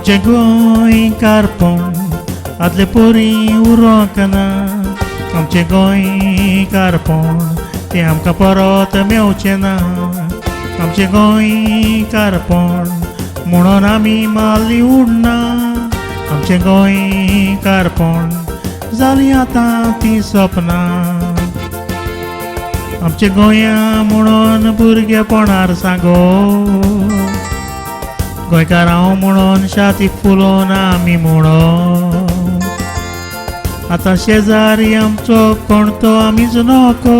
आमचे गोंयकारपण आदले पोरी उरोकना आमचे गोंयकारपण ते आमकां परत मेवचें ना आमचे गोंयकारपण म्हणून आमी माल्ली उडना आमचे गोंयकारपण जालीं आतां ती सपनां आमचे गोंया म्हणून भुरगेपणार सांगो गोंयकार हांव म्हणून छाती फुलोवन आमी म्हणो आतां शेजारी आमचो कोण तो आमीच नको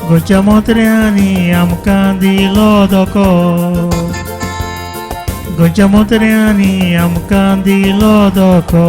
गोंयच्या मोतऱ्यांनी आमकां दिलो धोको गोंयच्या मोतऱ्यांनी आमकां दिलो धोको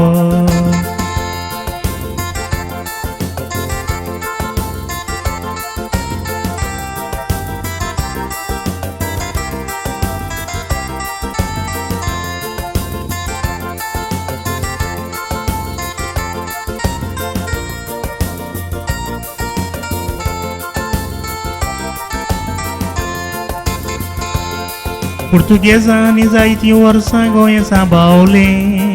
पुर्तुगेजांनी जायतीं वर्सां गोंय सांबाळलें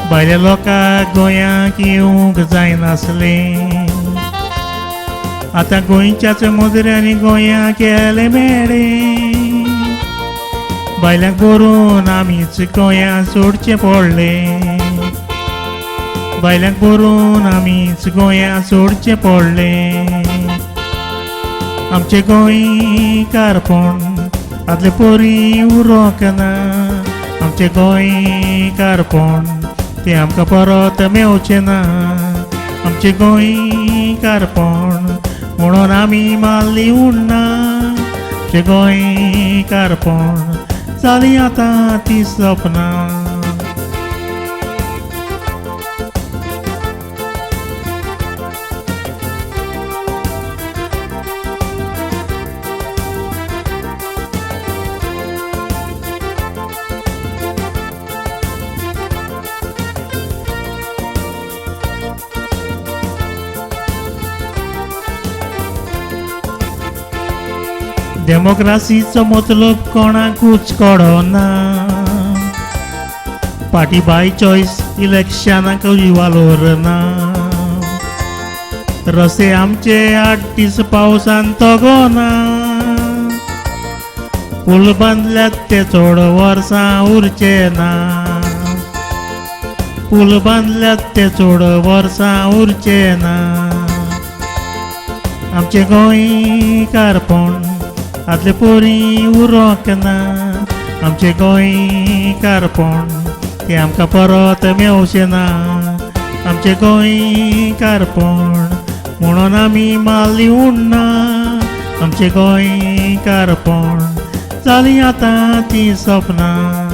भायल्या लोकांक गोंयांक येवंक जायनासलें आतां गोंयच्याच मोजऱ्यांनी गोंयांक येले मेळ्ळें भायल्यांक भरून आमीच गोंयां सोडचें पडलें भायल्यांक भरून आमीच गोंयां सोडचें पडलें आमचें गोंयकारपण आदले पोरी उरोकना आमचे गोंयकारपण ते आमकां परत मेवचें ना आमचे गोंयकारपण म्हणून आमी माल्ली उडना आमचे गोंयकारपण जालीं आतां ती सपनां डेमोक्रासीचो मतलब कोणाकूच कळना पार्टी बाय चॉयस इलेक्शनाक वालोर ना रस्ते आमचे 8 दीस पावसान तगोना पूल बांदल्यात ते चड वर्सां उरचे ना पूल बांदल्यात ते चड वर्सां उरचे ना आमचे गोंयकारपण आदले पोरी उरोकना आमचे गोंयकारपण ते आमकां परत मेवचें ना आमचे गोंयकारपण म्हणून आमी माल्ली उडना आमचे गोंयकारपण जालीं आतां ती सपनां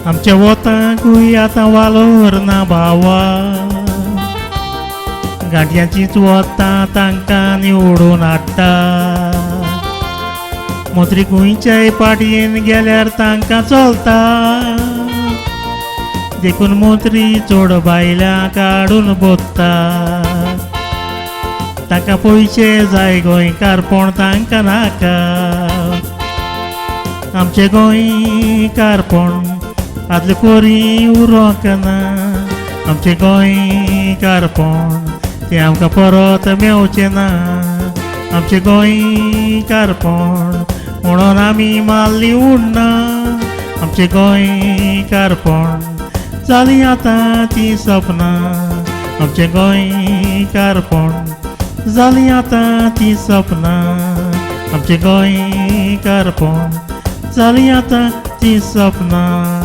आमच्या वतांकूय आतां वालोर ना भावा गांठयांचीच वतां तांकां निवडून हाडटा मोत्री गोंयच्याय पाटयेन गेल्यार तांकां चलता देखून मोत्री चड बायलां काडून बोत्ता तांकां पयशे जाय गोंयकारपण तांकां नाका आमचें गोंयकारपण आदले पोरी उरोकना आमचें गोंयकारपण ते आमकां परत मेवचें ना आमचें गोंयकारपण म्हणून आमी माल्ली उडना आमचें गोंयकारपण जालीं आतां ती सपनां आमचें गोंयकारपण जालीं आतां ती सपनां आमचें गोंयकारपण जालीं आतां ती सपनां